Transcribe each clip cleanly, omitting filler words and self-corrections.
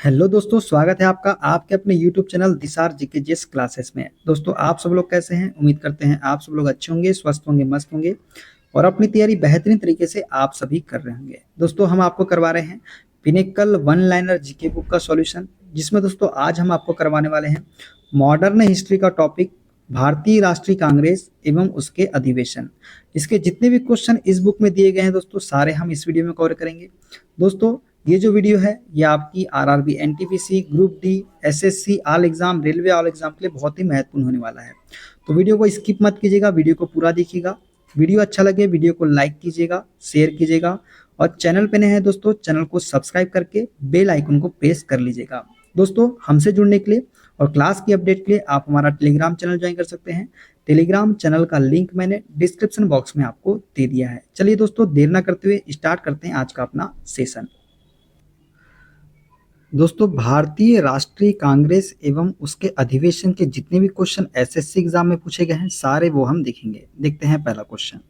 Hello दोस्तों, स्वागत है आपका आपके अपने यूट्यूब चैनल दिसार जीके जीएस क्लासेस में। दोस्तों, आप सब लोग कैसे हैं? उम्मीद करते हैं आप सब लोग अच्छे होंगे, स्वस्थ होंगे, मस्त होंगे और अपनी तैयारी बेहतरीन तरीके से आप सभी कर रहे होंगे। दोस्तों, हम आपको करवा रहे हैं pinnacle one liner GK book का सॉल्यूशन, जिसमें दोस्तों आज हम आपको करवाने वाले हैं मॉडर्न हिस्ट्री का टॉपिक भारतीय राष्ट्रीय कांग्रेस एवं उसके अधिवेशन। इसके जितने भी क्वेश्चन इस बुक में दिए गए हैं दोस्तों, सारे हम इस वीडियो में कवर करेंगे। दोस्तों, ये जो वीडियो है ये आपकी RRB, NTPC, group D, SSC all exam, railway all exam के लिए बहुत ही महत्वपूर्ण होने वाला है। तो वीडियो को स्किप मत कीजिएगा, वीडियो को पूरा देखिएगा। वीडियो अच्छा लगे वीडियो को लाइक कीजिएगा, शेयर कीजिएगा और चैनल पे नए हैं दोस्तों, चैनल को सब्सक्राइब करके बेल आइकन को प्रेस कर लीजिएगा। दोस्तों, हमसे जुड़ने के लिए और क्लास की अपडेट के लिए आप हमारा टेलीग्राम चैनल ज्वाइन कर सकते हैं। टेलीग्राम चैनल का लिंक मैंने डिस्क्रिप्शन बॉक्स में आपको दे दिया है। चलिए दोस्तों, देर ना करते हुए स्टार्ट करते हैं आज का अपना सेशन। दोस्तों, भारतीय राष्ट्रीय कांग्रेस एवं उसके अधिवेशन के जितने भी क्वेश्चन एसएससी एग्जाम में पूछे गए हैं सारे वो हम देखेंगे। देखते हैं पहला क्वेश्चन।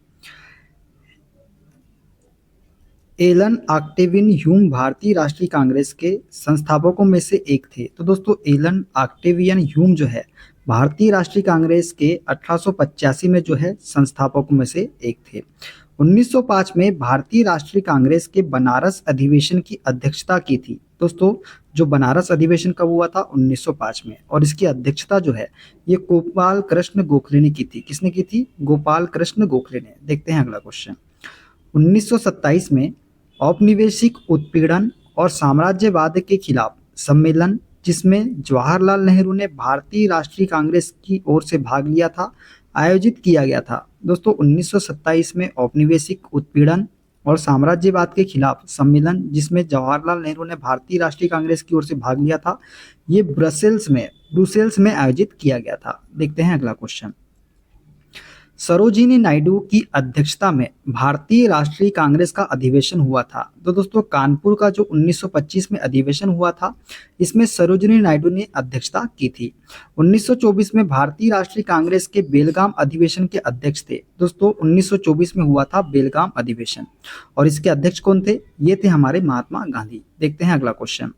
एलन ऑक्टेवियन ह्यूम भारतीय राष्ट्रीय कांग्रेस के संस्थापकों में से एक थे। तो दोस्तों, एलन ऑक्टेवियन ह्यूम जो है भारतीय राष्ट्रीय कांग्रेस के 1885 में जो है संस्थापकों में से एक थे। 1905 में भारतीय राष्ट्रीय कांग्रेस के बनारस अधिवेशन की अध्यक्षता की थी। दोस्तों, जो बनारस अधिवेशन कब हुआ था? 1905 में। और इसकी अध्यक्षता जो है ये गोपाल कृष्ण गोखले ने की थी। किसने की थी? गोपाल कृष्ण गोखले ने। देखते हैं अगला क्वेश्चन। 1927 में औपनिवेशिक उत्पीड़न और साम्राज्यवाद के खिलाफ सम्मेलन, जिसमें जवाहरलाल नेहरू ने भारतीय राष्ट्रीय कांग्रेस की ओर से भाग लिया था, आयोजित किया गया था। दोस्तों, 1927 में औपनिवेशिक उत्पीड़न और साम्राज्यवाद के खिलाफ सम्मेलन, जिसमें जवाहरलाल नेहरू ने भारतीय राष्ट्रीय कांग्रेस की ओर से भाग लिया था, ये ब्रुसेल्स में आयोजित किया गया था। देखते हैं अगला क्वेश्चन। सरोजिनी नायडू की अध्यक्षता में भारतीय राष्ट्रीय कांग्रेस का अधिवेशन हुआ था। तो दोस्तों, कानपुर का जो 1925 में अधिवेशन हुआ था, इसमें सरोजिनी नायडू ने अध्यक्षता की थी। 1924 में भारतीय राष्ट्रीय कांग्रेस के बेलगाम अधिवेशन के अध्यक्ष थे। दोस्तों, 1924 में हुआ था बेलगाम अधिवेशन और इसके अध्यक्ष कौन थे? ये थे हमारे महात्मा गांधी। देखते हैं अगला क्वेश्चन।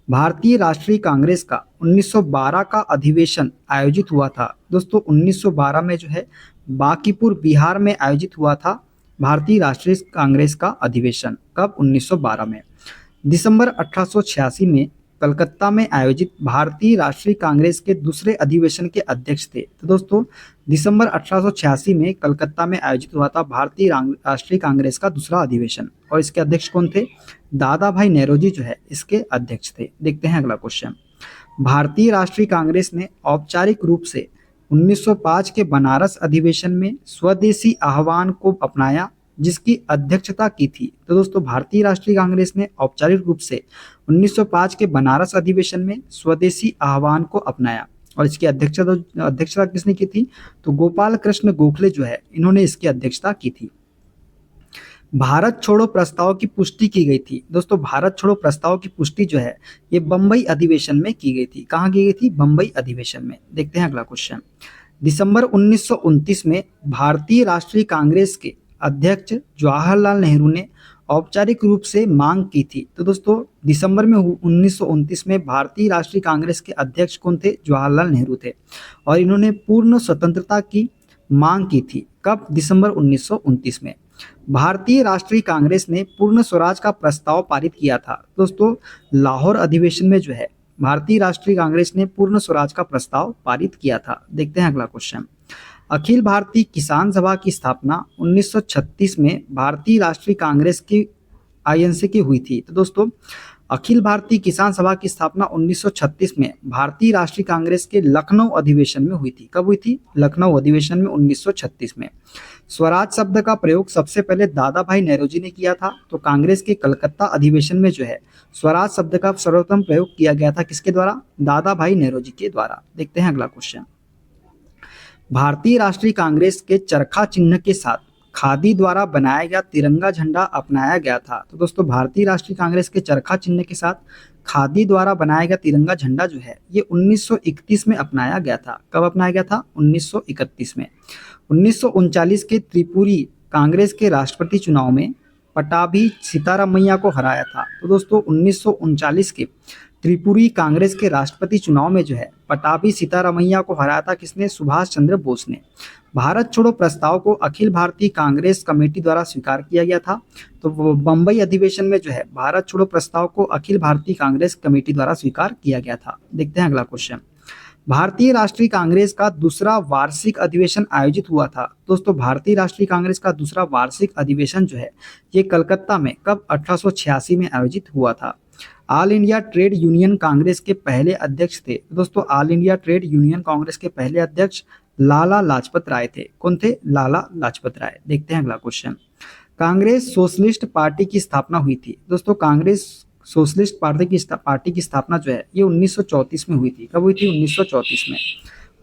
भारतीय राष्ट्रीय कांग्रेस का 1912 का अधिवेशन आयोजित हुआ था। दोस्तों, 1912 में जो है बांकीपुर बिहार में आयोजित हुआ था भारतीय राष्ट्रीय कांग्रेस का अधिवेशन। कब? 1912 में। दिसंबर 1886 में कलकत्ता में आयोजित भारतीय राष्ट्रीय कांग्रेस के दूसरे अधिवेशन के अध्यक्ष थे। तो दोस्तों, दिसंबर 1886 में कलकत्ता में आयोजित हुआ था भारतीय राष्ट्रीय कांग्रेस का दूसरा अधिवेशन और इसके अध्यक्ष कौन थे? दादा भाई नेरोजी जो है इसके अध्यक्ष थे। देखते हैं अगला क्वेश्चन। भारतीय राष्ट्रीय कांग्रेस ने औपचारिक रूप से 1905 के बनारस अधिवेशन में स्वदेशी आह्वान को अपनाया, जिसकी अध्यक्षता की थी। तो दोस्तों, भारतीय राष्ट्रीय कांग्रेस ने औपचारिक रूप से 1905 के बनारस अधिवेशन में स्वदेशी आह्वान को अपनाया और इसकी अध्यक्षता किसने की थी? तो गोपाल कृष्ण गोखले जो है इन्होंने इसकी अध्यक्षता की थी। भारत छोड़ो प्रस्ताव की पुष्टि की गई थी। दोस्तों, भारत छोड़ो प्रस्ताव की पुष्टि जो है ये बंबई अधिवेशन में की गई थी। कहाँ की गई थी? बंबई अधिवेशन में। देखते हैं अगला क्वेश्चन। दिसंबर 1929 में भारतीय राष्ट्रीय कांग्रेस के अध्यक्ष जवाहरलाल नेहरू ने औपचारिक रूप से मांग की थी। तो दोस्तों, दिसंबर में 1929 में भारतीय राष्ट्रीय कांग्रेस के अध्यक्ष कौन थे? जवाहरलाल नेहरू थे और इन्होंने पूर्ण स्वतंत्रता की मांग की थी। कब? दिसंबर 1929 में। भारतीय राष्ट्रीय कांग्रेस ने पूर्ण स्वराज का प्रस्ताव पारित किया था। दोस्तों, लाहौर अधिवेशन में जो है भारतीय राष्ट्रीय कांग्रेस ने पूर्ण स्वराज का प्रस्ताव पारित किया था। देखते हैं अगला क्वेश्चन। अखिल भारतीय किसान सभा की स्थापना 1936 में भारतीय राष्ट्रीय कांग्रेस की आईएनसी की हुई थी। तो दोस्तों, अखिल भारतीय किसान सभा की स्थापना 1936 में भारतीय राष्ट्रीय कांग्रेस के लखनऊ अधिवेशन में हुई थी। कब हुई थी? लखनऊ अधिवेशन में 1936 में। स्वराज शब्द का प्रयोग सबसे पहले दादा भाई नेरोजी ने किया था। तो कांग्रेस के कलकत्ता अधिवेशन में जो है स्वराज शब्द का सर्वप्रथम प्रयोग किया गया था। किसके द्वारा? दादा भाई नेरोजी के द्वारा। देखते हैं अगला क्वेश्चन। भारतीय राष्ट्रीय कांग्रेस के चरखा चिन्ह के साथ खादी द्वारा बनाया गया तिरंगा झंडा अपनाया गया था। तो दोस्तों, भारतीय राष्ट्रीय कांग्रेस के चरखा चिन्ह के साथ खादी द्वारा बनाया गया तिरंगा झंडा जो है ये 1931 में अपनाया गया था। कब अपनाया गया था? 1931 में। 1939 के त्रिपुरी कांग्रेस के राष्ट्रपति चुनाव में पटाभी सीतारामैया को हराया था। तो दोस्तों, 1939 के त्रिपुरी कांग्रेस के राष्ट्रपति चुनाव में जो है पटाभी सीतारामैया को हराया था किसने? सुभाष चंद्र बोस ने। भारत छोड़ो प्रस्ताव को अखिल भारतीय कांग्रेस कमेटी द्वारा स्वीकार किया गया था। तो वो बंबई अधिवेशन में जो है भारत छोड़ो प्रस्ताव को अखिल भारतीय कांग्रेस कमेटी द्वारा स्वीकार किया गया था। देखते हैं अगला क्वेश्चन। भारतीय राष्ट्रीय कांग्रेस का दूसरा वार्षिक अधिवेशन आयोजित हुआ था। दोस्तों भारतीय राष्ट्रीय कांग्रेस का दूसरा वार्षिक अधिवेशन जो है ये कलकत्ता में कब? 1886 में आयोजित हुआ था। All India trade union Congress के पहले अध्यक्ष थे। दोस्तों all India trade union Congress के पहले अध्यक्ष लाला लाजपत राय थे। कौन थे? लाला लाजपत राय। देखते हैं अगला क्वेश्चन। कांग्रेस सोशलिस्ट पार्टी की स्थापना हुई थी। दोस्तों कांग्रेस सोशलिस्ट पार्टी की स्थापना जो है ये 1934 में हुई थी। कब हुई थी? 1934 में।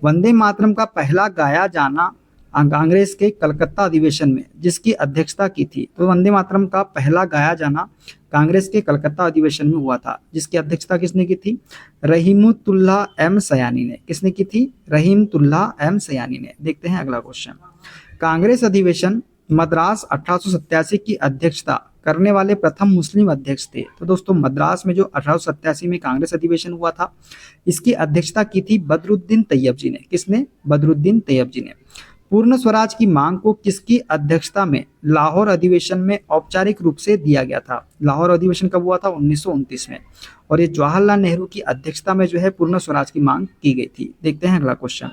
वंदे मातरम का पहला गाया जाना कांग्रेस के कलकत्ता अधिवेशन में जिसकी अध्यक्षता की थी। तो वंदे मातरम का पहला गाया जाना कांग्रेस के कलकत्ता अधिवेशन में हुआ था जिसकी अध्यक्षता किसने की थी? रहीमतुल्लाह एम सयानी ने। किसने की थी? रहीमतुल्लाह एम सयानी ने। देखते हैं अगला क्वेश्चन। कांग्रेस अधिवेशन मद्रास 1887 की अध्यक्षता करने वाले प्रथम मुस्लिम अध्यक्ष थे। तो दोस्तों मद्रास में जो 1887 में कांग्रेस अधिवेशन हुआ था इसकी अध्यक्षता की थी बदरुद्दीन तैयब जी ने। किसने? बदरुद्दीन तैयब जी ने। पूर्ण स्वराज की मांग को किसकी अध्यक्षता में लाहौर अधिवेशन में औपचारिक रूप से दिया गया था? लाहौर अधिवेशन कब हुआ था? 1929 में। और ये जवाहरलाल नेहरू की अध्यक्षता में जो है पूर्ण स्वराज की मांग की गई थी। देखते हैं अगला क्वेश्चन।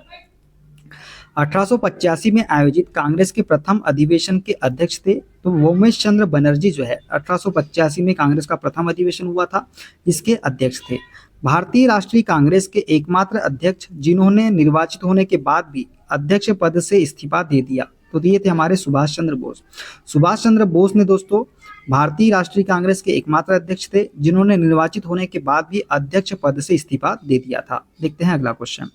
1885 में आयोजित कांग्रेस के प्रथम अधिवेशन के अध्यक्ष थे। तो वोमेश चंद्र बनर्जी जो है 1885 में कांग्रेस का प्रथम अधिवेशन हुआ था इसके अध्यक्ष थे। भारतीय राष्ट्रीय कांग्रेस के एकमात्र अध्यक्ष जिन्होंने निर्वाचित होने के बाद भी अध्यक्ष पद से इस्तीफा दे दिया तो ये थे हमारे सुभाष चंद्र बोस। सुभाष चंद्र बोस ने दोस्तों भारतीय राष्ट्रीय कांग्रेस के एकमात्र अध्यक्ष थे जिन्होंने निर्वाचित होने के बाद भी अध्यक्ष पद से इस्तीफा दे दिया था। देखते हैं अगला क्वेश्चन।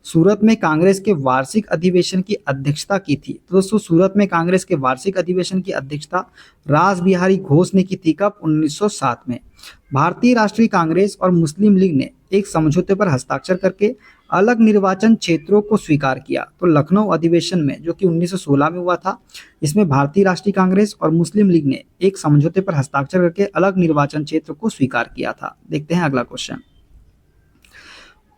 सूरत में कांग्रेस के वार्षिक अधिवेशन की अध्यक्षता की थी। तो दोस्तों सूरत में कांग्रेस के वार्षिक अधिवेशन की अध्यक्षता रास बिहारी घोष ने की थी। कब? 1907 में। भारतीय राष्ट्रीय कांग्रेस और मुस्लिम लीग ने एक समझौते पर हस्ताक्षर करके अलग निर्वाचन क्षेत्रों को स्वीकार किया। तो लखनऊ अधिवेशन में जो कि 1916 में हुआ था इसमें भारतीय राष्ट्रीय कांग्रेस और मुस्लिम लीग ने एक समझौते पर हस्ताक्षर करके अलग निर्वाचन क्षेत्र को स्वीकार किया था। देखते हैं अगला क्वेश्चन।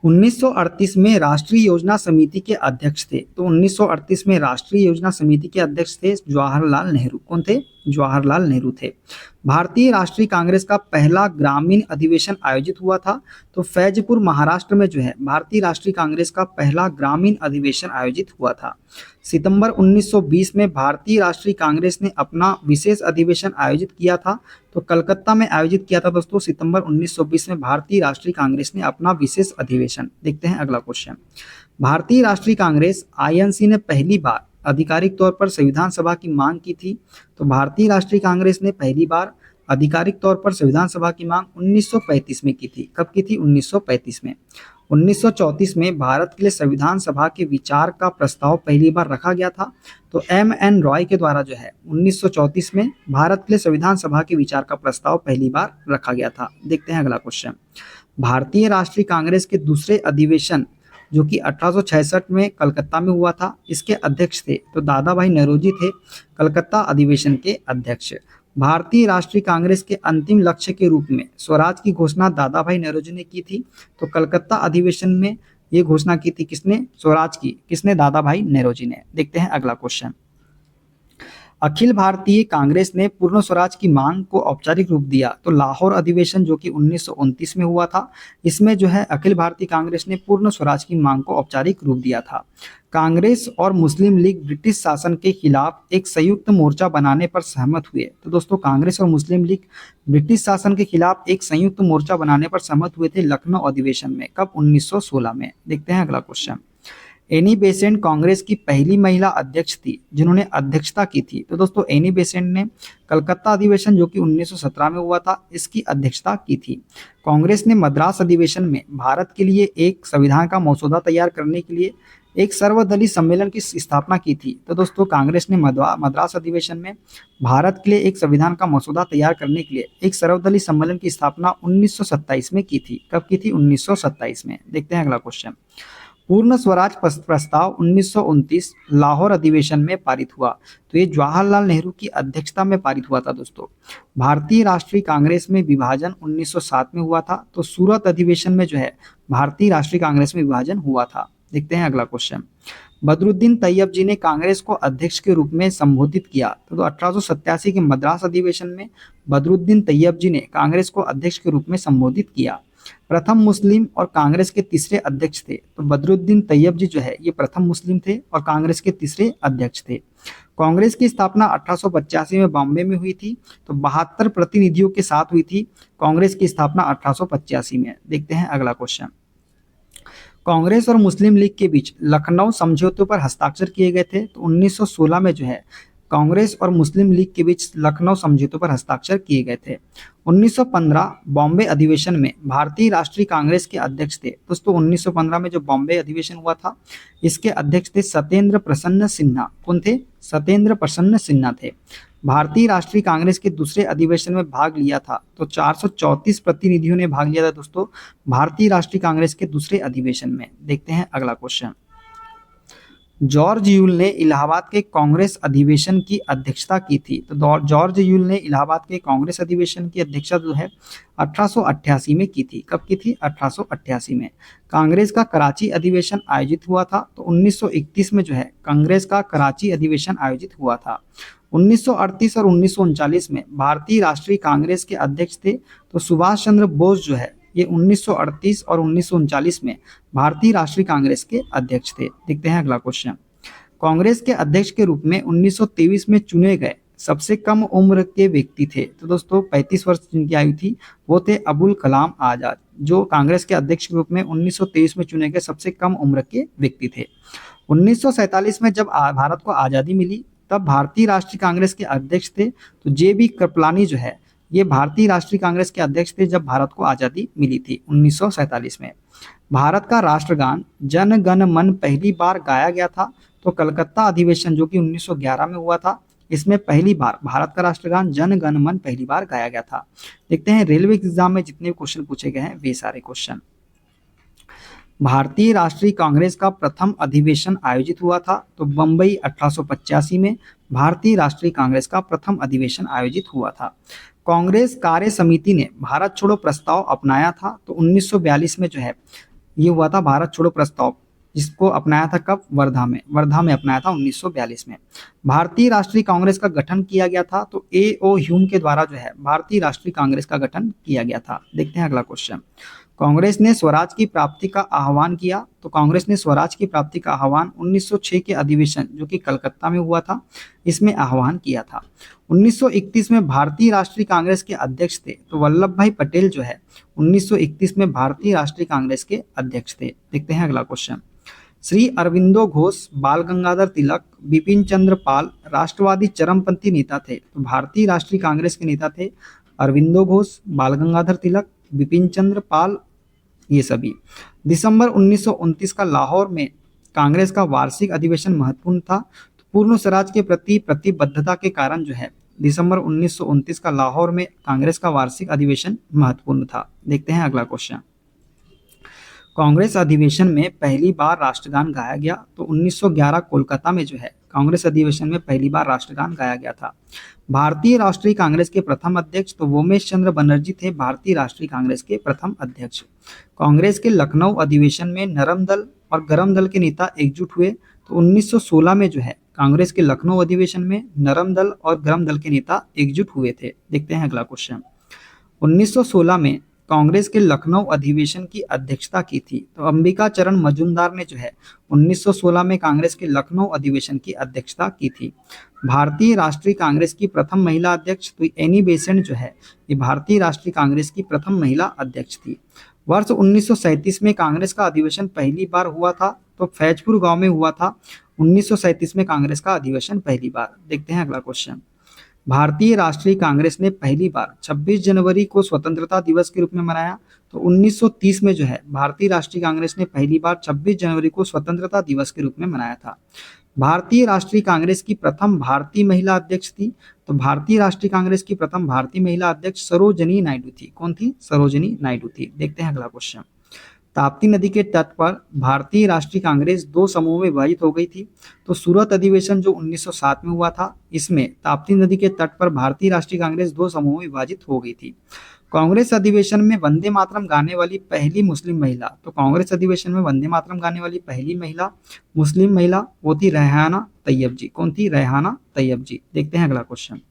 1938 में राष्ट्रीय योजना समिति के अध्यक्ष थे। तो 1938 में राष्ट्रीय योजना समिति के अध्यक्ष थे जवाहरलाल नेहरू। कौन थे? जवाहरलाल नेहरू थे। भारतीय राष्ट्रीय कांग्रेस का पहला ग्रामीण अधिवेशन आयोजित हुआ था। तो फैजपुर महाराष्ट्र में जो है भारतीय राष्ट्रीय कांग्रेस का पहला ग्रामीण अधिवेशन आयोजित हुआ था। सितंबर 1920 में भारतीय राष्ट्रीय कांग्रेस ने अपना विशेष अधिवेशन आयोजित किया था। तो कलकत्ता में आयोजित किया था दोस्तों सितंबर 1920 में भारतीय राष्ट्रीय कांग्रेस ने अपना विशेष अधिवेशन। देखते हैं अगला क्वेश्चन। भारतीय राष्ट्रीय कांग्रेस आईएनसी ने पहली बार आधिकारिक तौर पर संविधान सभा की मांग की थी। तो भारतीय राष्ट्रीय कांग्रेस ने पहली बार आधिकारिक तौर पर संविधान सभा की मांग 1935 में की थी। कब की थी? 1935 में। 1934 में भारत के लिए संविधान सभा के विचार का प्रस्ताव पहली बार रखा गया था। तो एम.एन. रॉय के द्वारा जो है 1934 में भारत के लिए संविधान सभा के विचार का प्रस्ताव पहली बार रखा गया था। देखते हैं अगला क्वेश्चन। भारतीय राष्ट्रीय कांग्रेस के दूसरे अधिवेशन जो कि 1866 में कलकत्ता में हुआ था इसके अध्यक्ष थे तो दादा भाई नौरोजी थे कलकत्ता अधिवेशन के अध्यक्ष। भारतीय राष्ट्रीय कांग्रेस के अंतिम लक्ष्य के रूप में स्वराज की घोषणा दादा भाई नौरोजी ने की थी। तो कलकत्ता अधिवेशन में ये घोषणा की थी किसने? स्वराज की। किसने? दादा भाई नौरोजी ने। देखते हैं अगला क्वेश्चन। अखिल भारतीय कांग्रेस ने पूर्ण स्वराज की मांग को औपचारिक रूप दिया। तो लाहौर अधिवेशन जो कि 1929 में हुआ था इसमें जो है अखिल भारतीय कांग्रेस ने पूर्ण स्वराज की मांग को औपचारिक रूप दिया था। कांग्रेस और मुस्लिम लीग ब्रिटिश शासन के खिलाफ एक संयुक्त मोर्चा बनाने पर सहमत हुए। तो दोस्तों कांग्रेस और मुस्लिम लीग ब्रिटिश शासन के खिलाफ एक संयुक्त मोर्चा बनाने पर सहमत हुए थे लखनऊ अधिवेशन में। कब? 1916 में। देखते हैं अगला क्वेश्चन। एनी बेसेंट कांग्रेस की पहली महिला अध्यक्ष थी जिन्होंने अध्यक्षता की थी। तो दोस्तों एनी बेसेंट ने कलकत्ता अधिवेशन जो कि 1917 में हुआ था इसकी अध्यक्षता की थी। कांग्रेस ने मद्रास अधिवेशन में भारत के लिए एक संविधान का मसौदा तैयार करने के लिए एक सर्वदलीय सम्मेलन की स्थापना की थी। तो दोस्तों कांग्रेस ने मद्रास अधिवेशन में भारत के लिए एक संविधान का मसौदा तैयार करने के लिए एक सर्वदलीय सम्मेलन की स्थापना 1927 में की थी। कब की थी? 1927 में। देखते हैं अगला क्वेश्चन। पूर्ण स्वराज प्रस्ताव 1929 लाहौर अधिवेशन में पारित हुआ। तो ये जवाहरलाल नेहरू की अध्यक्षता में पारित हुआ था दोस्तों। भारतीय राष्ट्रीय कांग्रेस में विभाजन 1907 में हुआ था। तो सूरत अधिवेशन में जो है भारतीय राष्ट्रीय कांग्रेस में विभाजन हुआ था। देखते हैं अगला क्वेश्चन। बदरुद्दीन तैयब जी ने कांग्रेस को अध्यक्ष के रूप में संबोधित किया। तो 1887 के मद्रास अधिवेशन में बदरुद्दीन तैयब जी ने कांग्रेस को अध्यक्ष के रूप में संबोधित किया। प्रथम मुस्लिम और कांग्रेस के तीसरे अध्यक्ष थे। तो बदरुद्दीन तैयब जी जो है ये प्रथम मुस्लिम थे और कांग्रेस के तीसरे अध्यक्ष थे। कांग्रेस की स्थापना 1885 में बॉम्बे में हुई थी। तो 72 प्रतिनिधियों के साथ हुई थी कांग्रेस की स्थापना 1885 में। देखते हैं अगला क्वेश्चन। कांग्रेस और मुस्लिम लीग के बीच लखनऊ समझौते पर हस्ताक्षर किए गए थे। तो 1916 में जो है कांग्रेस और मुस्लिम लीग के बीच लखनऊ समझौते पर हस्ताक्षर किए गए थे। 1915 बॉम्बे अधिवेशन में भारतीय राष्ट्रीय कांग्रेस के अध्यक्ष थे। दोस्तों 1915 में जो बॉम्बे अधिवेशन हुआ था इसके अध्यक्ष थे सत्येंद्र प्रसन्न सिन्हा। कौन थे? सत्येंद्र प्रसन्न सिन्हा थे। भारतीय राष्ट्रीय कांग्रेस के दूसरे अधिवेशन में भाग लिया था। तो 434 प्रतिनिधियों ने भाग लिया था दोस्तों भारतीय राष्ट्रीय कांग्रेस के दूसरे अधिवेशन में। देखते हैं अगला क्वेश्चन। जॉर्ज यूल ने इलाहाबाद के कांग्रेस अधिवेशन की अध्यक्षता की थी। तो जॉर्ज यूल ने इलाहाबाद के कांग्रेस अधिवेशन की अध्यक्षता जो है 1888 में की थी। कब की थी? 1888 में। कांग्रेस का कराची अधिवेशन आयोजित हुआ था। तो 1931 में जो है कांग्रेस का कराची अधिवेशन आयोजित हुआ था। 1938 और 1939 में भारतीय राष्ट्रीय कांग्रेस के अध्यक्ष थे। तो सुभाष चंद्र बोस जो है ये 1938 और 1939 में भारतीय राष्ट्रीय कांग्रेस के अध्यक्ष थे। देखते हैं अगला क्वेश्चन। कांग्रेस के अध्यक्ष के रूप में 1923 में चुने गए सबसे कम उम्र के व्यक्ति थे। तो दोस्तों 35 वर्ष जिनकी आयु थी वो थे अबुल कलाम आजाद, जो कांग्रेस के अध्यक्ष के रूप में 1923 में चुने गए सबसे कम उम्र के व्यक्ति थे। 1947 में जब भारत को आज़ादी मिली तब भारतीय राष्ट्रीय कांग्रेस के अध्यक्ष थे। तो JB कृपलानी जो है ये भारतीय राष्ट्रीय कांग्रेस के अध्यक्ष थे जब भारत को आज़ादी मिली थी 1947 में। भारत का राष्ट्रगान जन गण मन पहली बार गाया गया था। तो कलकत्ता अधिवेशन जो कि 1911 में हुआ था इसमें पहली बार भारत का राष्ट्रगान जन गण मन पहली बार गाया गया था। देखते हैं रेलवे एग्जाम में जितने क्वेश्चन पूछे गए हैं वे सारे क्वेश्चन। भारतीय राष्ट्रीय कांग्रेस का प्रथम अधिवेशन आयोजित हुआ था। तो बम्बई 1885 में भारतीय राष्ट्रीय कांग्रेस का प्रथम अधिवेशन आयोजित हुआ था। कांग्रेस कार्य समिति ने भारत छोड़ो प्रस्ताव अपनाया था। तो 1942 में जो है ये हुआ था भारत छोड़ो प्रस्ताव, जिसको अपनाया था कब? वर्धा में अपनाया था 1942 में। भारतीय राष्ट्रीय कांग्रेस का गठन किया गया था। तो A.O. ह्यूम के द्वारा जो है भारतीय राष्ट्रीय कांग्रेस का गठन किया गया था। देखते हैं अगला क्वेश्चन। कांग्रेस ने स्वराज की प्राप्ति का आह्वान किया। तो कांग्रेस ने स्वराज की प्राप्ति का आह्वान 1906 के अधिवेशन जो कि कलकत्ता में हुआ था इसमें आह्वान किया था। 1931 में भारतीय राष्ट्रीय कांग्रेस के अध्यक्ष थे। तो वल्लभ भाई पटेल जो है 1931 में भारतीय राष्ट्रीय कांग्रेस के अध्यक्ष थे। देखते हैं अगला क्वेश्चन। श्री अरविंदो घोष, बाल गंगाधर तिलक, बिपिन चंद्र पाल राष्ट्रवादी चरमपंथी नेता थे। तो भारतीय राष्ट्रीय कांग्रेस के नेता थे अरविंदो घोष, बाल गंगाधर तिलक, बिपिन चंद्र पाल, ये सभी। दिसंबर 1929 का लाहौर में कांग्रेस का वार्षिक अधिवेशन महत्वपूर्ण था। तो पूर्ण स्वराज के प्रति प्रतिबद्धता के कारण जो है दिसंबर 1929 का लाहौर में कांग्रेस का वार्षिक अधिवेशन महत्वपूर्ण था। देखते हैं अगला क्वेश्चन। कांग्रेस अधिवेशन में पहली बार राष्ट्रगान गाया गया। तो 1911 कोलकाता में जो है कांग्रेस अधिवेशन में पहली बार राष्ट्रगान गाया गया था। भारतीय राष्ट्रीय कांग्रेस के प्रथम अध्यक्ष तो वोमेश चंद्र बनर्जी थे भारतीय राष्ट्रीय कांग्रेस के प्रथम अध्यक्ष। कांग्रेस के लखनऊ अधिवेशन में नरम दल और गरम दल के नेता एकजुट हुए। तो 1916 में जो है कांग्रेस के लखनऊ अधिवेशन में नरम दल और गरम दल के नेता एकजुट हुए थे। देखते हैं अगला क्वेश्चन। 1916 में कांग्रेस के लखनऊ अधिवेशन की अध्यक्षता की थी। तो अंबिका चरण मजूमदार ने जो है 1916 में कांग्रेस के लखनऊ अधिवेशन की अध्यक्षता की थी। भारतीय राष्ट्रीय कांग्रेस की प्रथम महिला अध्यक्ष तो एनी बेसेंट जो है ये भारतीय राष्ट्रीय कांग्रेस की प्रथम महिला अध्यक्ष थी। वर्ष 1937 में कांग्रेस का अधिवेशन पहली बार हुआ था। तो फैजपुर गांव में हुआ था 1937 में कांग्रेस का अधिवेशन पहली बार। देखते हैं अगला क्वेश्चन। भारतीय राष्ट्रीय कांग्रेस ने पहली बार 26 जनवरी को स्वतंत्रता दिवस के रूप में मनाया। तो 1930 में जो है भारतीय राष्ट्रीय कांग्रेस ने पहली बार 26 जनवरी को स्वतंत्रता दिवस के रूप में मनाया था। भारतीय राष्ट्रीय कांग्रेस की प्रथम भारतीय महिला अध्यक्ष थी। तो भारतीय राष्ट्रीय कांग्रेस की प्रथम भारतीय महिला अध्यक्ष सरोजनी नायडू थी। कौन थी? सरोजनी नायडू थी। देखते हैं अगला क्वेश्चन। ताप्ती नदी के तट पर भारतीय राष्ट्रीय कांग्रेस दो समूहों में विभाजित हो गई थी। तो सूरत अधिवेशन जो 1907 में हुआ था, इसमें ताप्ती नदी के तट पर भारतीय राष्ट्रीय कांग्रेस दो समूहों में विभाजित हो गई थी। कांग्रेस अधिवेशन में वंदे मातरम गाने वाली पहली मुस्लिम महिला, तो कांग्रेस अधिवेशन में वंदे मातरम गाने वाली पहली महिला मुस्लिम महिला वो थी रेहाना तैयब जी। कौन थी? रेहाना तैयब जी। देखते हैं अगला क्वेश्चन।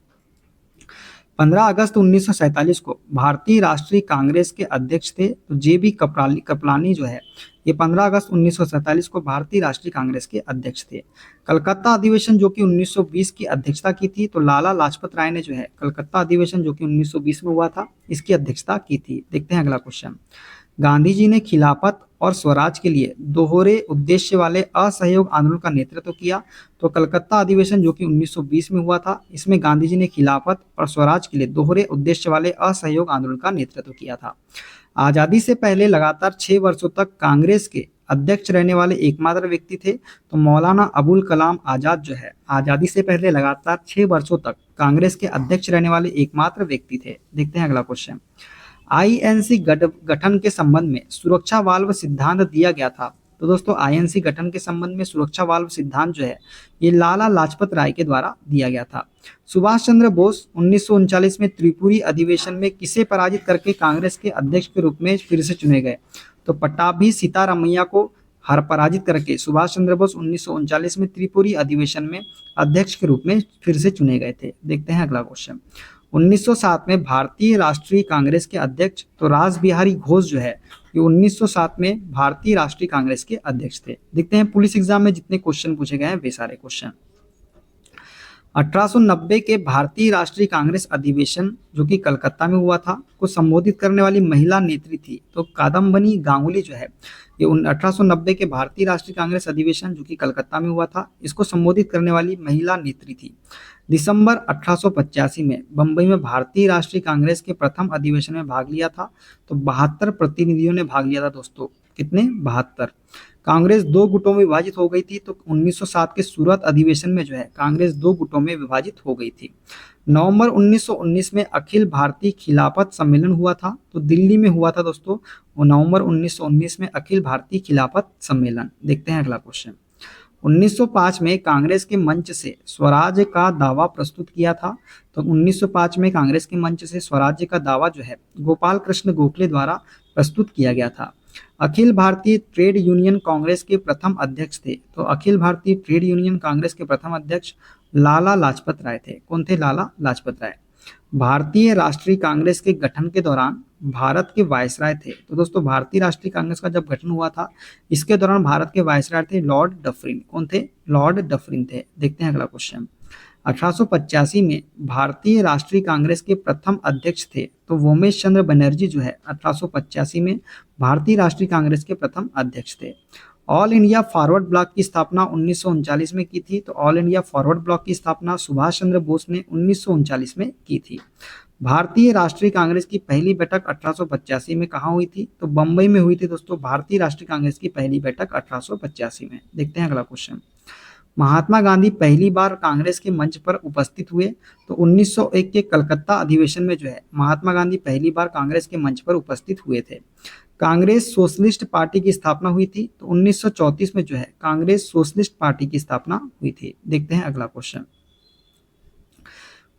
15 अगस्त 1947 को भारतीय राष्ट्रीय कांग्रेस के अध्यक्ष थे तो जेबी कपलानी जो है, ये 15 अगस्त 1947 को भारतीय राष्ट्रीय कांग्रेस के अध्यक्ष थे। कलकत्ता अधिवेशन जो कि 1920 की अध्यक्षता की थी, तो लाला लाजपत राय ने जो है कलकत्ता अधिवेशन जो कि 1920 में हुआ था, इसकी अध्यक्षता की थी। देखते हैं अगला क्वेश्चन। गांधी जी ने खिलाफत और स्वराज के लिए दोहरे उद्देश्य वाले असहयोग आंदोलन का नेतृत्व किया। तो कलकत्ता अधिवेशन जो कि 1920 में हुआ था, इसमें गांधी जी ने खिलाफत और स्वराज के लिए दोहरे उद्देश्य वाले असहयोग आंदोलन का नेतृत्व किया था। आजादी से पहले लगातार 6 वर्षों तक कांग्रेस के अध्यक्ष रहने वाले एकमात्र व्यक्ति थे, तो मौलाना अबुल कलाम आजाद जो है आजादी से पहले लगातार 6 वर्षों तक कांग्रेस के अध्यक्ष रहने वाले एकमात्र व्यक्ति थे। देखते हैं अगला क्वेश्चन। आईएनसी गठन के संबंध में सुरक्षा वाल्व सिद्धांत दिया गया था। तो दोस्तों आईएनसी गठन के संबंध में सुरक्षा वाल्व सिद्धांत जो है, ये लाला लाजपत राय के द्वारा दिया गया था। सुभाष चंद्र बोस 1939 में त्रिपुरी अधिवेशन में किसे पराजित करके कांग्रेस के अध्यक्ष के रूप में फिर से चुने गए? तो पट्टाभी सीतारामैया को हर पराजित करके सुभाष चंद्र बोस 1939 में त्रिपुरी अधिवेशन में अध्यक्ष के रूप में फिर से चुने गए थे। देखते हैं अगला क्वेश्चन। 1907 में भारतीय राष्ट्रीय कांग्रेस के अध्यक्ष तो रास बिहारी घोष जो है, ये 1907 में भारतीय राष्ट्रीय कांग्रेस के अध्यक्ष थे। देखते हैं पुलिस एग्जाम में जितने क्वेश्चन पूछे गए हैं वे सारे क्वेश्चन। 1890 के भारतीय राष्ट्रीय कांग्रेस अधिवेशन जो कि कलकत्ता में हुआ था, को संबोधित करने वाली महिला नेत्री थी तो कादम्बनी गांगुली जो है, ये 1890 के भारतीय राष्ट्रीय कांग्रेस अधिवेशन जो कि कलकत्ता में हुआ था, इसको संबोधित करने वाली महिला नेत्री थी। दिसंबर 1885 में बंबई में भारतीय राष्ट्रीय कांग्रेस के प्रथम अधिवेशन में भाग लिया था, तो 72 प्रतिनिधियों ने भाग लिया था दोस्तों। कितने? 72। कांग्रेस दो गुटों में विभाजित हो गई थी, तो 1907 के सूरत अधिवेशन में जो है कांग्रेस दो गुटों में विभाजित हो गई थी। नवंबर 1919 में अखिल भारतीय खिलाफत सम्मेलन हुआ था, तो दिल्ली में हुआ था दोस्तों, वो नवंबर 1919 में अखिल भारतीय खिलाफत सम्मेलन। देखते हैं अगला क्वेश्चन। 1905 में कांग्रेस के मंच से स्वराज का दावा प्रस्तुत किया था, तो 1905 में कांग्रेस के मंच से स्वराज्य का दावा जो है गोपाल कृष्ण गोखले द्वारा प्रस्तुत किया गया था। अखिल भारतीय ट्रेड यूनियन कांग्रेस के प्रथम अध्यक्ष थे, तो अखिल भारतीय ट्रेड यूनियन कांग्रेस के प्रथम अध्यक्ष लाला लाजपत राय थे। कौन थे? लाला लाजपत राय। भारतीय राष्ट्रीय कांग्रेस के गठन के दौरान भारत के वायसराय थे, तो दोस्तों भारतीय राष्ट्रीय कांग्रेस का जब गठन हुआ था, इसके दौरान भारत के वायसराय थे लॉर्ड डफरिन। कौन थे? लॉर्ड डफरिन थे। देखते हैं अगला क्वेश्चन। 1885 में भारतीय राष्ट्रीय कांग्रेस के प्रथम अध्यक्ष थे, तो वोमेश चंद्र बनर्जी जो है 1885 में भारतीय राष्ट्रीय कांग्रेस के प्रथम अध्यक्ष थे। ऑल इंडिया फॉरवर्ड ब्लॉक की स्थापना 1939 में की थी, तो ऑल इंडिया फॉरवर्ड ब्लॉक की स्थापना सुभाष चंद्र बोस ने 1939 में की थी। भारतीय राष्ट्रीय कांग्रेस की पहली बैठक 1885 में कहाँ हुई थी? तो बंबई में हुई थी दोस्तों। भारतीय राष्ट्रीय कांग्रेस की पहली बैठक 1885 में। देखते हैं अगला क्वेश्चन। महात्मा गांधी पहली बार कांग्रेस के मंच पर उपस्थित हुए, तो 1901 के कलकत्ता अधिवेशन में जो है महात्मा गांधी पहली बार कांग्रेस के मंच पर उपस्थित हुए थे। कांग्रेस सोशलिस्ट पार्टी की स्थापना हुई थी, तो 1934 में जो है कांग्रेस सोशलिस्ट पार्टी की स्थापना हुई थी। देखते हैं अगला क्वेश्चन।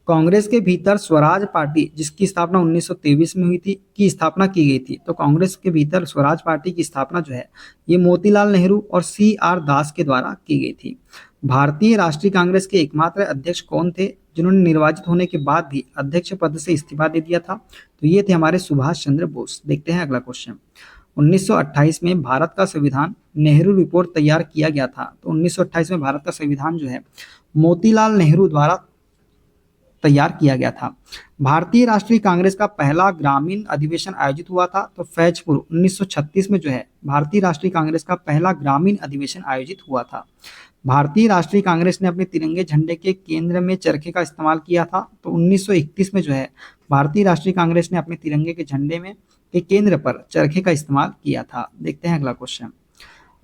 कांग्रेस के भीतर स्वराज पार्टी जिसकी स्थापना 1923 में हुई थी की स्थापना की गई थी, तो कांग्रेस के भीतर स्वराज पार्टी की स्थापना जो है ये मोतीलाल नेहरू और CR दास के द्वारा की गई थी। भारतीय राष्ट्रीय कांग्रेस के एकमात्र अध्यक्ष कौन थे जिन्होंने निर्वाचित होने के बाद भी अध्यक्ष पद से इस्तीफा दे दिया था? तो ये थे हमारे सुभाष चंद्र बोस। देखते हैं अगला क्वेश्चन। 1928 में भारत का संविधान नेहरू रिपोर्ट तैयार किया गया था, तो 1928 में भारत का संविधान जो है मोतीलाल नेहरू द्वारा तैयार किया गया था। भारतीय राष्ट्रीय कांग्रेस का पहला ग्रामीण अधिवेशन आयोजित हुआ था, तो फैजपुर 1936 में जो है भारतीय राष्ट्रीय कांग्रेस का पहला ग्रामीण अधिवेशन आयोजित हुआ था। भारतीय राष्ट्रीय कांग्रेस ने अपने तिरंगे झंडे के केंद्र में चरखे का इस्तेमाल किया था, तो 1931 में जो है भारतीय राष्ट्रीय कांग्रेस ने अपने तिरंगे के झंडे में के केंद्र पर चरखे का इस्तेमाल किया था। देखते हैं अगला क्वेश्चन।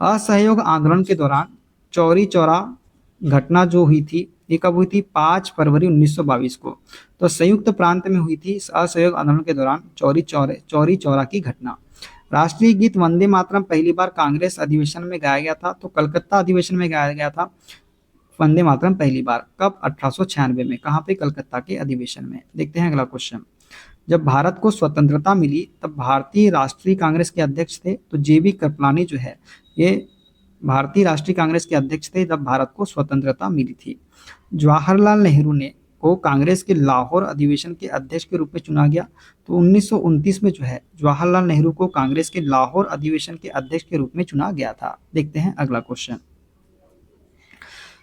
असहयोग आंदोलन के दौरान चौरी चौरा घटना जो हुई थी ये कब हुई थी? 5 फरवरी 1922 को, तो संयुक्त प्रांत में हुई थी असहयोग आंदोलन के दौरान चौरी चौरा की घटना। राष्ट्रीय गीत वंदे मातरम पहली बार कांग्रेस अधिवेशन में गाया गया था, तो कलकत्ता अधिवेशन में गाया गया था वंदे मातरम पहली बार। कब? 1896 में। कहाँ पे? कलकत्ता के अधिवेशन में। देखते हैं अगला क्वेश्चन। जब भारत को स्वतंत्रता मिली तब भारतीय राष्ट्रीय कांग्रेस के अध्यक्ष थे, तो जेबी कृपलानी जो है ये भारतीय राष्ट्रीय कांग्रेस के अध्यक्ष थे जब भारत को स्वतंत्रता मिली थी। जवाहरलाल नेहरू ने को कांग्रेस के लाहौर अधिवेशन के अध्यक्ष के रूप में चुना गया, तो 1929 में जो है जवाहरलाल नेहरू को कांग्रेस के लाहौर अधिवेशन के अध्यक्ष के रूप में चुना गया था। देखते हैं अगला क्वेश्चन।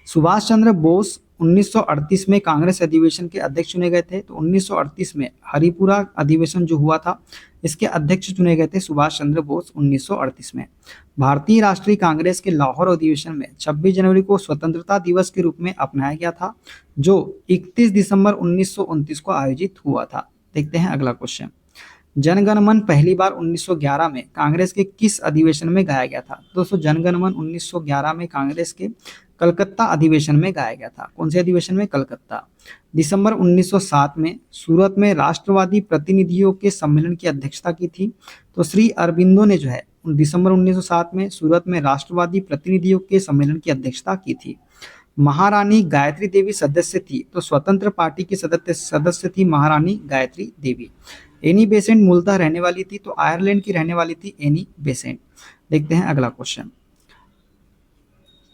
सुभाष चंद्र बोस 1938 में कांग्रेस अधिवेशन के अध्यक्ष चुने गए थे, तो 1938 में हरिपुरा अधिवेशन जो हुआ था इसके अध्यक्ष चुने गए थे सुभाष चंद्र बोस 1938 में। भारतीय राष्ट्रीय कांग्रेस के लाहौर अधिवेशन में 26 जनवरी को स्वतंत्रता दिवस के रूप में अपनाया गया था, जो 31 दिसंबर 1929 को आयोजित हुआ था। देखते हैं अगला क्वेश्चन। जनगण मन पहली बार 1911 में कांग्रेस के किस अधिवेशन में गाया गया था? दोस्तों जनगण मन 1911 में कांग्रेस के कलकत्ता अधिवेशन में गाया गया था। कौन से अधिवेशन में? कलकत्ता। दिसंबर 1907 में सूरत में राष्ट्रवादी प्रतिनिधियों के सम्मेलन की अध्यक्षता की थी, तो श्री अरबिंदो ने जो है दिसंबर 1907 में सूरत में राष्ट्रवादी प्रतिनिधियों के सम्मेलन की अध्यक्षता की थी। महारानी गायत्री देवी सदस्य थी, तो स्वतंत्र पार्टी की सदस्य थी महारानी गायत्री देवी। एनी बेसेंट मूलतः रहने वाली थी, तो आयरलैंड की रहने वाली थी एनी बेसेंट। देखते हैं अगला क्वेश्चन।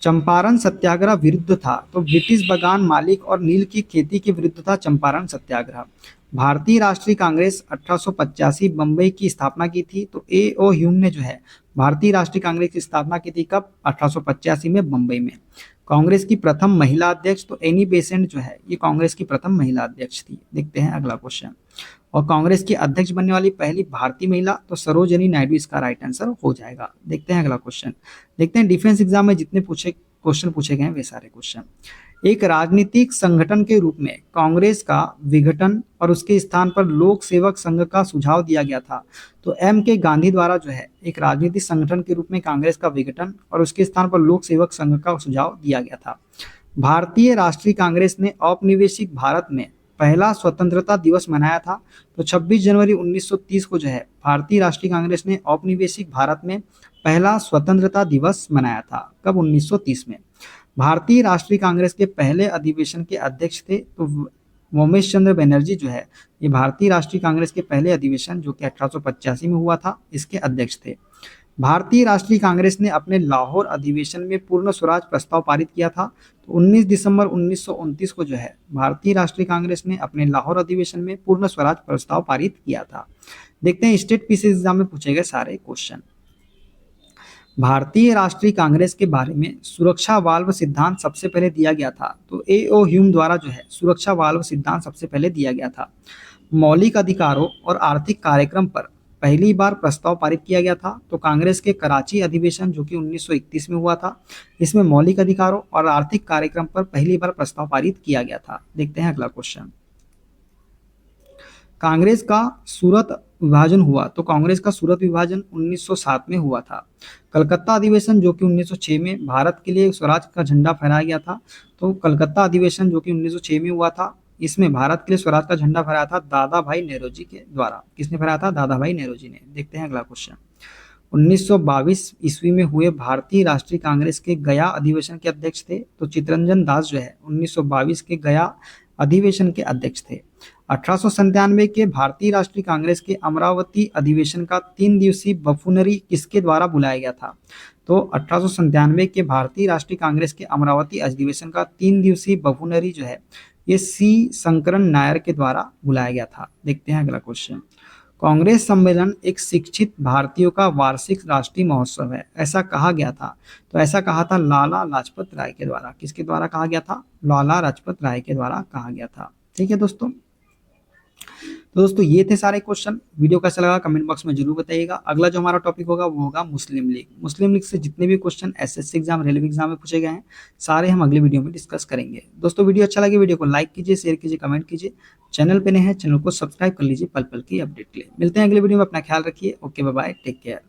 चंपारण सत्याग्रह विरुद्ध था, तो ब्रिटिश बगान मालिक और नील की खेती के विरुद्ध था चंपारण सत्याग्रह। भारतीय राष्ट्रीय कांग्रेस 1885 बंबई की स्थापना की थी, तो ए ओ ह्यूम ने जो है भारतीय राष्ट्रीय कांग्रेस की स्थापना की थी। कब? 1885 में बंबई में। कांग्रेस की प्रथम महिला अध्यक्ष, तो एनी बेसेंट जो है ये कांग्रेस की प्रथम महिला अध्यक्ष थी। देखते हैं अगला क्वेश्चन। और कांग्रेस की अध्यक्ष बनने वाली पहली भारतीय महिला, तो सरोजिनी नायडू इसका राइट आंसर हो जाएगा। देखते हैं अगला क्वेश्चन। देखते हैं डिफेंस एग्जाम में जितने क्वेश्चन पूछे गए हैं वे सारे क्वेश्चन। एक राजनीतिक संगठन के रूप में कांग्रेस का विघटन और उसके स्थान पर लोक सेवक संघ का सुझाव दिया गया था, तो एम के गांधी द्वारा जो है एक राजनीतिक संगठन के रूप में कांग्रेस का विघटन और उसके स्थान पर लोक सेवक संघ का सुझाव दिया गया था। भारतीय राष्ट्रीय कांग्रेस ने औपनिवेशिक भारत में पहला स्वतंत्रता दिवस मनाया था, तो 26 जनवरी 1930 को जो है भारतीय राष्ट्रीय कांग्रेस ने औपनिवेशिक भारत में पहला स्वतंत्रता दिवस मनाया था। कब? 1930 में। भारतीय राष्ट्रीय कांग्रेस के पहले अधिवेशन के अध्यक्ष थे, तो मोमेश चंद्र बनर्जी जो है ये भारतीय राष्ट्रीय कांग्रेस के पहले अधिवेशन जो कि 1885 में हुआ था इसके अध्यक्ष थे। भारतीय राष्ट्रीय कांग्रेस ने अपने लाहौर अधिवेशन में पूर्ण स्वराज प्रस्ताव पारित किया था, तो 19 दिसंबर 1929 को जो है भारतीय राष्ट्रीय कांग्रेस ने अपने लाहौर अधिवेशन में पूर्ण स्वराज प्रस्ताव पारित किया था। देखते हैं स्टेट पीसी एग्जाम में पूछे गए सारे क्वेश्चन। भारतीय राष्ट्रीय कांग्रेस के बारे में सुरक्षा वाल्व सिद्धांत सबसे पहले दिया गया था, तो ए ओ ह्यूम द्वारा जो है सुरक्षा वाल्व सिद्धांत सबसे पहले दिया गया था। मौलिक अधिकारों और आर्थिक कार्यक्रम पर पहली बार प्रस्ताव पारित किया गया था, तो कांग्रेस के कराची अधिवेशन जो कि 1931 में हुआ था इसमें मौलिक अधिकारों और आर्थिक कार्यक्रम पर पहली बार प्रस्ताव पारित किया गया था। देखते हैं अगला क्वेश्चन। कांग्रेस का सूरत विभाजन हुआ, तो कांग्रेस का सूरत विभाजन 1907 में हुआ था। कलकत्ता अधिवेशन जो कि 1906 में भारत के लिए स्वराज का झंडा फहराया गया था, तो कलकत्ता अधिवेशन जो कि 1906 में हुआ था इसमें भारत के लिए स्वराज का झंडा फहराया था दादा भाई नेहरूजी के द्वारा। किसने फहराया था? दादा भाई नेहरूजी ने। देखते हैं अगला क्वेश्चन। 1922 ईस्वी में हुए भारतीय राष्ट्रीय कांग्रेस के गया अधिवेशन के अध्यक्ष थे, तो चित्तरंजन दास जो है 1922 के गया अधिवेशन के अध्यक्ष थे। 1897 के भारतीय राष्ट्रीय कांग्रेस के अमरावती अधिवेशन का 3 दिवसीय बफूनरी किसके द्वारा बुलाया गया था? तो 1897 के भारतीय राष्ट्रीय कांग्रेस के अमरावती अधिवेशन का 3 दिवसीय बफूनरी जो है ये सी शंकरन नायर के द्वारा बुलाया गया था। देखते हैं अगला क्वेश्चन। कांग्रेस सम्मेलन एक शिक्षित भारतीयों का वार्षिक राष्ट्रीय महोत्सव है, ऐसा कहा गया था, तो ऐसा कहा था लाला लाजपत राय के द्वारा। किसके द्वारा कहा गया था? लाला लाजपत राय के द्वारा कहा गया था। ठीक है दोस्तों, तो दोस्तों ये थे सारे क्वेश्चन। वीडियो कैसा लगा कमेंट बॉक्स में जरूर बताइएगा। अगला जो हमारा टॉपिक होगा वो होगा मुस्लिम लीग। मुस्लिम लीग से जितने भी question SSC exam, railway exam में पूछे गए हैं सारे हम अगले वीडियो में डिस्कस करेंगे। दोस्तों वीडियो अच्छा लगे वीडियो को लाइक कीजिए, शेयर कीजिए, कमेंट कीजिए। चैनल पे नए हैं चैनल को सब्सक्राइब कर लीजिए पल पल की अपडेट के लिए। मिलते हैं अगले वीडियो में, अपना ख्याल रखिए। Okay bye bye, take care.